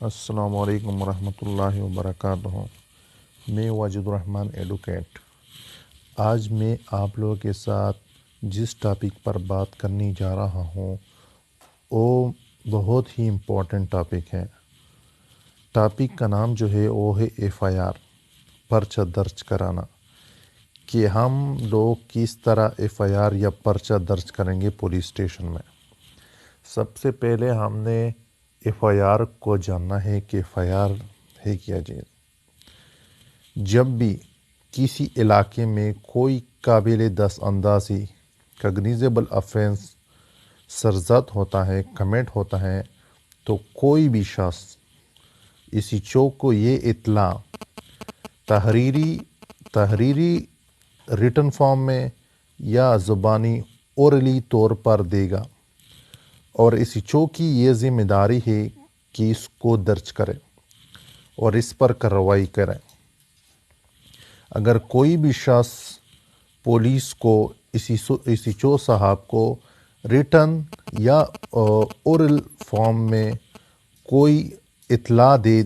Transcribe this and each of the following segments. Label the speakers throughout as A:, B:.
A: السلام علیکم ورحمۃ اللہ وبرکاتہ۔ میں واجد الرحمن ایڈوکیٹ۔ آج میں آپ لوگوں کے ساتھ جس ٹاپک پر بات کرنے جا رہا ہوں وہ بہت ہی امپورٹنٹ ٹاپک ہے۔ ٹاپک کا نام جو ہے وہ ہے FIR، پرچہ درج کرانا، کہ ہم لوگ کس طرح FIR یا پرچہ درج کریں گے پولیس اسٹیشن میں۔ سب سے پہلے ہم نے FIR کو جاننا ہے کہ FIR ہے کیا چیز۔ جب بھی کسی علاقے میں کوئی قابل دست اندازی کاگنیزیبل آفینس سرزد ہوتا ہے، کمٹ ہوتا ہے، تو کوئی بھی شخص اسی چوک کو یہ اطلاع تحریری ریٹن فارم میں یا زبانی اورلی طور پر دے گا، اور اسی چوک کی یہ ذمہ داری ہے کہ اس کو درج کرے اور اس پر کارروائی کرے۔ اگر کوئی بھی شخص پولیس کو اسی چو صاحب کو ریٹن یا اورل فارم میں کوئی اطلاع دے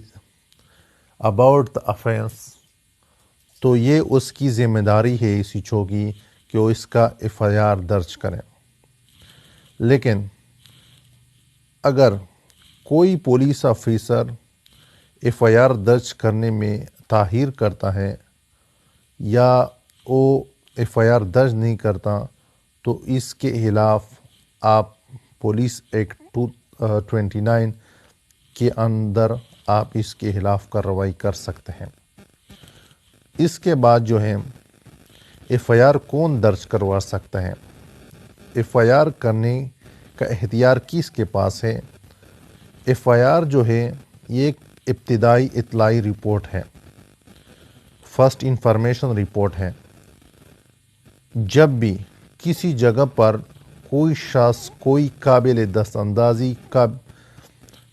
A: اباؤٹ دا افینس، تو یہ اس کی ذمہ داری ہے اسی چو کی کہ وہ اس کا FIR درج کریں۔ لیکن اگر کوئی پولیس آفیسر FIR درج کرنے میں تاخیر کرتا ہے یا وہ FIR درج نہیں کرتا، تو اس کے خلاف آپ پولیس ایکٹ 229 کے اندر آپ اس کے خلاف کارروائی کر سکتے ہیں۔ اس کے بعد جو ہے FIR کون درج کروا سکتا ہے؟ FIR کرنے کا اختیار کس کے پاس ہے؟ FIR جو ہے یہ ایک ابتدائی اطلاعی رپورٹ ہے، فرسٹ انفارمیشن رپورٹ ہے۔ جب بھی کسی جگہ پر کوئی شخص کوئی قابل دست اندازی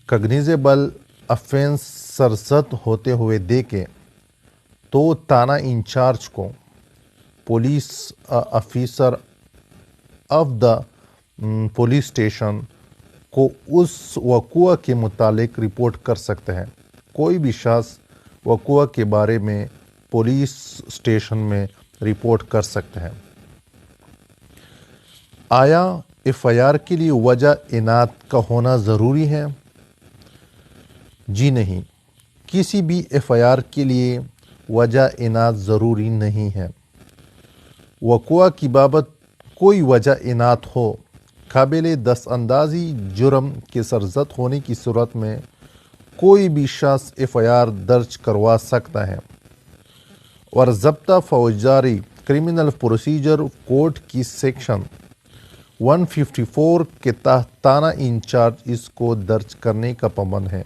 A: کاگنیزیبل آفینس سرزد ہوتے ہوئے دیکھے، تو تھانہ انچارج کو police officer of the police station کو اس وقوع کے متعلق رپورٹ کر سکتے ہیں۔ کوئی بھی شخص وقوع کے بارے میں پولیس اسٹیشن میں رپورٹ کر سکتے ہیں۔ آیا FIR کے لیے وجہ عنایت کا ہونا ضروری ہے؟ جی نہیں، کسی بھی FIR کے لیے وجہ عنایت ضروری نہیں ہے۔ وقوع کی بابت کوئی وجہ عنایت ہو، قابل دست اندازی جرم کے سرزد ہونے کی صورت میں کوئی بھی شخص FIR درج کروا سکتا ہے، اور ضابطہ فوجداری کرمنل پروسیجر کوڈ کی سیکشن 154 کے تحت تھانہ انچارج اس کو درج کرنے کا پابند ہے۔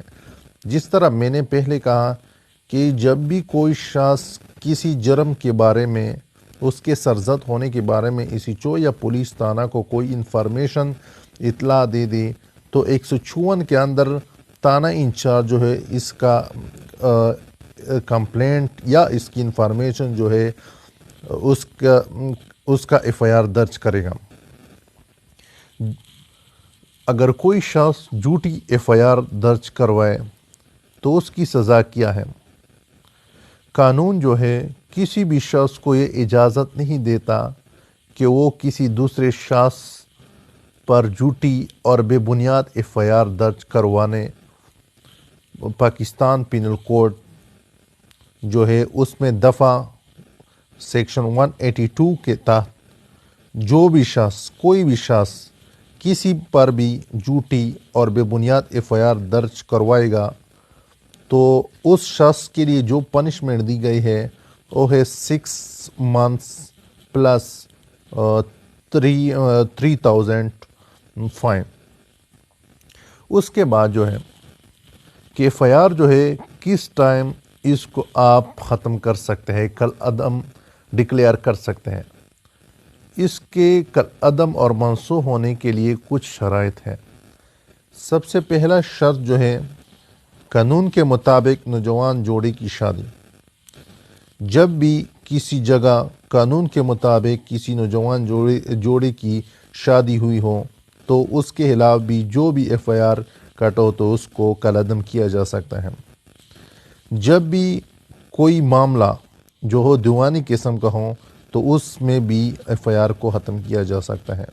A: جس طرح میں نے پہلے کہا کہ جب بھی کوئی شخص کسی جرم کے بارے میں، اس کے سرزد ہونے کے بارے میں اسی چو یا پولیس تھانہ کو کوئی انفارمیشن اطلاع دے دے، تو 154 کے اندر تھانہ انچارج جو ہے اس کا کمپلینٹ یا اس کی انفارمیشن جو ہے اس کا FIR درج کرے گا۔ اگر کوئی شخص جھوٹی FIR درج کروائے تو اس کی سزا کیا ہے؟ قانون جو ہے کسی بھی شخص کو یہ اجازت نہیں دیتا کہ وہ کسی دوسرے شخص پر جھوٹی اور بے بنیاد FIR درج کروانے۔ پاکستان پینل کوڈ جو ہے اس میں دفعہ سیکشن 182 کے تحت جو بھی شخص، کوئی بھی شخص کسی پر بھی جھوٹی اور بے بنیاد FIR درج کروائے گا، تو اس شخص کے لیے جو پنشمنٹ دی گئی ہے وہ ہے 6 months پلس 3000 فائن۔ اس کے بعد جو ہے کہ FIR جو ہے کس ٹائم اس کو آپ ختم کر سکتے ہیں، کل عدم ڈکلیئر کر سکتے ہیں۔ اس کے کل عدم اور منسوخ ہونے کے لیے کچھ شرائط ہیں۔ سب سے پہلا شرط جو ہے، قانون کے مطابق نوجوان جوڑے کی شادی۔ جب بھی کسی جگہ قانون کے مطابق کسی نوجوان جوڑے کی شادی ہوئی ہو، تو اس کے خلاف بھی جو بھی FIR کٹ ہو تو اس کو کالعدم کیا جا سکتا ہے۔ جب بھی کوئی معاملہ جو ہو دیوانی قسم کا ہو تو اس میں بھی ایف آئی آر کو ختم کیا جا سکتا ہے۔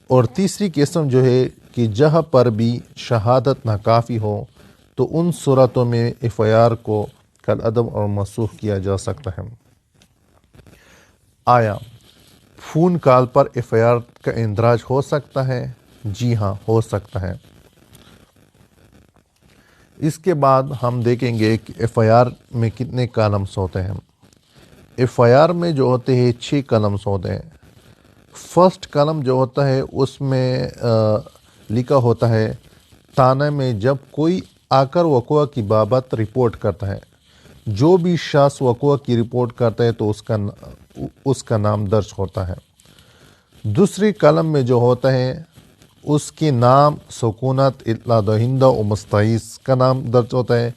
A: اور تیسری قسم جو ہے کہ جہاں پر بھی شہادت ناکافی ہو تو ان صورتوں میں ایف آئی آر کو کالعدم اور منسوخ کیا جا سکتا ہے۔ آیا فون کال پر ایف آئی آر کا اندراج ہو سکتا ہے؟ جی ہاں، ہو سکتا ہے۔ اس کے بعد ہم دیکھیں گے کہ ایف آئی آر میں کتنے کالمس ہوتے ہیں۔ ایف آئی آر میں جو ہوتے ہیں 6 کالمس ہوتے ہیں۔ فرسٹ کالم جو ہوتا ہے اس میں لکھا ہوتا ہے تانے میں جب کوئی آ کر وقوع کی بابت رپورٹ کرتا ہے، جو بھی شخص وقوع کی رپورٹ کرتا ہے تو اس کا نام درج ہوتا ہے۔ دوسری کالم میں جو ہوتا ہے اس کے نام، سکونت، اطلاع دہندہ و مستعیض کا نام درج ہوتا ہے۔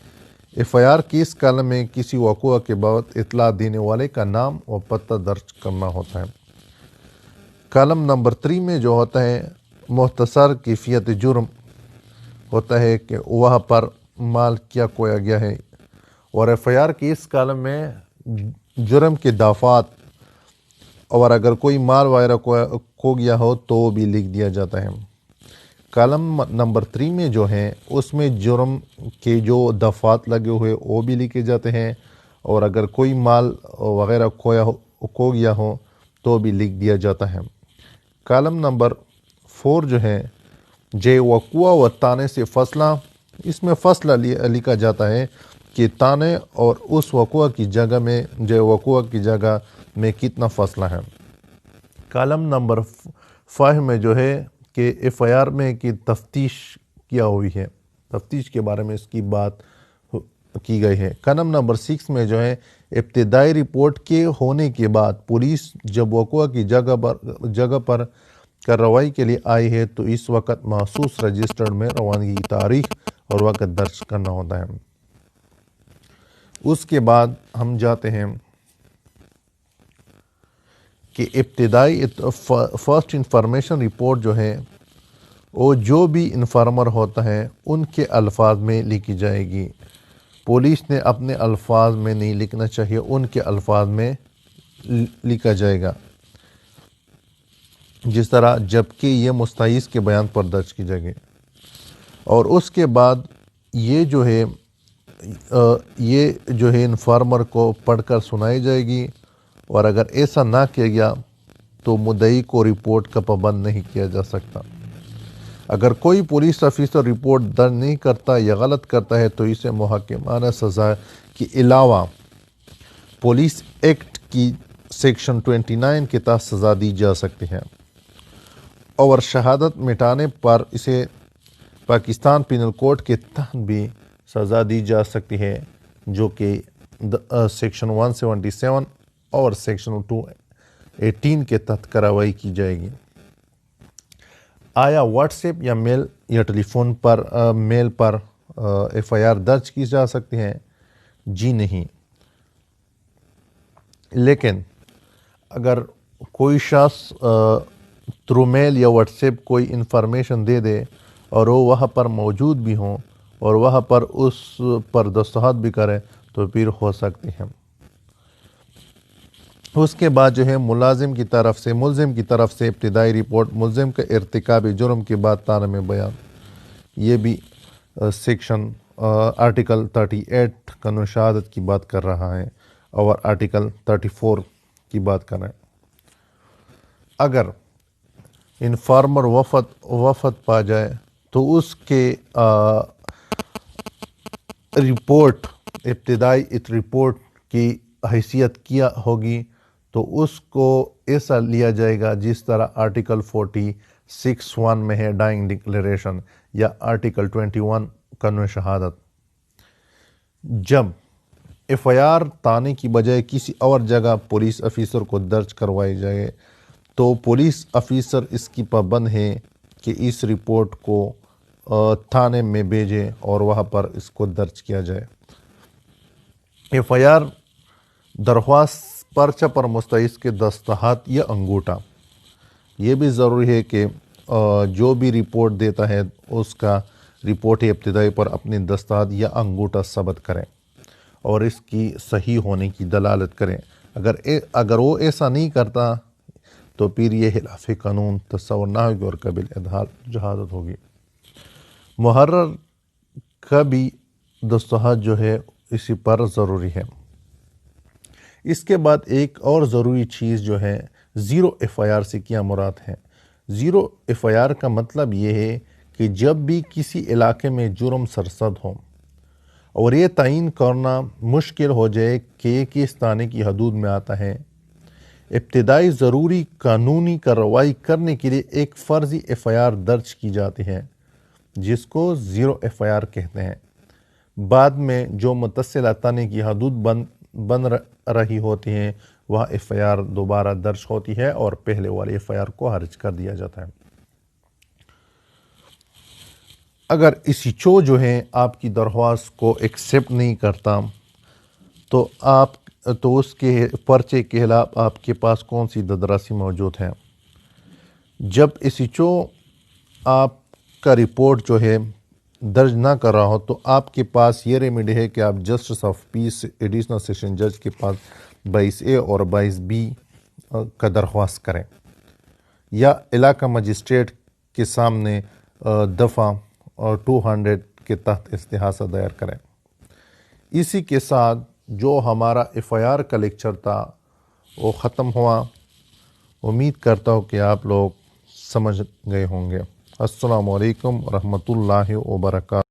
A: ایف آئی آر کی اس کالم میں کسی وقوع کے بابت اطلاع دینے والے کا نام و پتہ درج کرنا ہوتا ہے۔ کالم نمبر 3 میں جو ہوتا ہے مختصر کیفیت جرم ہوتا ہے کہ وہاں پر مال کیا کھویا گیا ہے، اور ایف آئی آر کی اس کالم میں جرم کے دفعات اور اگر کوئی مال وغیرہ کھو گیا ہو تو بھی لکھ دیا جاتا ہے۔ کالم نمبر 3 میں جو ہے اس میں جرم کے جو دفعات لگے ہوئے وہ بھی لکھے جاتے ہیں، اور اگر کوئی مال وغیرہ کھو گیا ہو تو بھی لکھ دیا جاتا ہے۔ کالم نمبر 4 جو ہے جے وقوع و تانے سے فاصلہ، اس میں فاصلہ لکھا جاتا ہے کہ تانے اور اس وقوع کی جگہ میں جے وقوع کی جگہ میں کتنا فاصلہ ہے۔ کالم نمبر 5 میں جو ہے کہ ایف آئی آر میں کی تفتیش کیا ہوئی ہے، تفتیش کے بارے میں اس کی بات کی گئی ہے۔ کالم نمبر 6 میں جو ہے ابتدائی رپورٹ کے ہونے کے بعد پولیس جب وقوع کی جگہ پر کارروائی کے لیے آئی ہے تو اس وقت مخصوص رجسٹر میں روانگی کی تاریخ اور وقت درج کرنا ہوتا ہے۔ اس کے بعد ہم جاتے ہیں کہ ابتدائی فرسٹ انفارمیشن رپورٹ جو ہے وہ جو بھی انفارمر ہوتا ہے ان کے الفاظ میں لکھی جائے گی۔ پولیس نے اپنے الفاظ میں نہیں لکھنا چاہیے، ان کے الفاظ میں لکھا جائے گا، جس طرح جبکہ یہ مستعیض کے بیان پر درج کی جائے گی۔ اور اس کے بعد یہ جو ہے انفارمر کو پڑھ کر سنائی جائے گی، اور اگر ایسا نہ کیا گیا تو مدعی کو رپورٹ کا پابند نہیں کیا جا سکتا۔ اگر کوئی پولیس افیسر رپورٹ درج نہیں کرتا یا غلط کرتا ہے تو اسے محاکمانہ سزا کے علاوہ پولیس ایکٹ کی سیکشن 29 کے تحت سزا دی جا سکتی ہے، اور شہادت مٹانے پر اسے پاکستان پینل کوڈ کے تحت بھی سزا دی جا سکتی ہے، جو کہ سیکشن 177 اور سیکشن 218 کے تحت کارروائی کی جائے گی۔ آیا واٹس ایپ یا میل یا ٹیلی فون پر میل پر ایف آئی آر درج کی جا سکتی ہے؟ جی نہیں، لیکن اگر کوئی شخص تھرو میل یا واٹس ایپ کوئی انفارمیشن دے دے اور وہ وہاں پر موجود بھی ہوں اور وہاں پر اس پر دستخط بھی کرے تو پھر ہو سکتی ہے۔ اس کے بعد جو ہے ملزم کی طرف سے ابتدائی رپورٹ، ملزم کا ارتکاب جرم کے بعد تانے میں بیان، یہ بھی سیکشن آرٹیکل 38 قانون شہادت کی بات کر رہا ہے اور آرٹیکل 34 کی بات کر رہا ہے۔ اگر انفارمر وفات پا جائے تو اس کے رپورٹ، ابتدائی رپورٹ کی حیثیت کیا ہوگی تو اس کو ایسا لیا جائے گا جس طرح آرٹیکل 46(1) میں ہے ڈائنگ ڈکلیریشن، یا آرٹیکل 21 قانون شہادت۔ جب ایف آئی آر تانے کی بجائے کسی اور جگہ پولیس افیسر کو درج کروائی جائے تو پولیس افیسر اس کی پابند ہے کہ اس رپورٹ کو تھانے میں بھیجے اور وہاں پر اس کو درج کیا جائے۔ ایف آئی آر درخواست پرچہ پر مستعیض کے دستخط یا انگوٹھا، یہ بھی ضروری ہے کہ جو بھی رپورٹ دیتا ہے اس کا رپورٹ ابتدائی پر اپنی دستخط یا انگوٹھا ثبت کریں اور اس کی صحیح ہونے کی دلالت کریں۔ اگر وہ ایسا نہیں کرتا تو پھر یہ خلاف قانون تصور نہ ہوگی اور قابل جہالت ہوگی۔ محرر کا بھی دستخط جو ہے اسی پر ضروری ہے۔ اس کے بعد ایک اور ضروری چیز جو ہے زیرو ایف آئی آر سے کیا مراد ہے۔ زیرو ایف آئی آر کا مطلب یہ ہے کہ جب بھی کسی علاقے میں جرم سرزد ہو اور یہ تعین کرنا مشکل ہو جائے کہ یہ کس تانے کی حدود میں آتا ہے، ابتدائی ضروری قانونی کارروائی کرنے کے لیے ایک فرضی ایف آئی آر درج کی جاتی ہے جس کو زیرو ایف آئی آر کہتے ہیں۔ بعد میں جو متصل تانے کی حدود بن رہی ہوتی ہیں وہاں ایف آئی آر دوبارہ درج ہوتی ہے اور پہلے والی ایف آئی آر کو خارج کر دیا جاتا ہے۔ اگر اسی چو جو ہے آپ کی درخواست کو ایکسیپٹ نہیں کرتا تو اس کے پرچے کے خلاف آپ کے پاس کون سی ددراسی موجود ہے؟ جب اسی چو آپ کا رپورٹ جو ہے درج نہ کر رہا ہو تو آپ کے پاس یہ ریمیڈی ہے کہ آپ justice of peace additional session جج کے پاس 22A اور 22B کا درخواست کریں یا علاقہ مجسٹریٹ کے سامنے دفعہ 200 کے تحت استغاثہ دائر کریں۔ اسی کے ساتھ جو ہمارا ایف آئی آر کا لیکچر تھا وہ ختم ہوا۔ امید کرتا ہوں کہ آپ لوگ سمجھ گئے ہوں گے۔ السلام علیکم ورحمۃ اللہ وبرکاتہ۔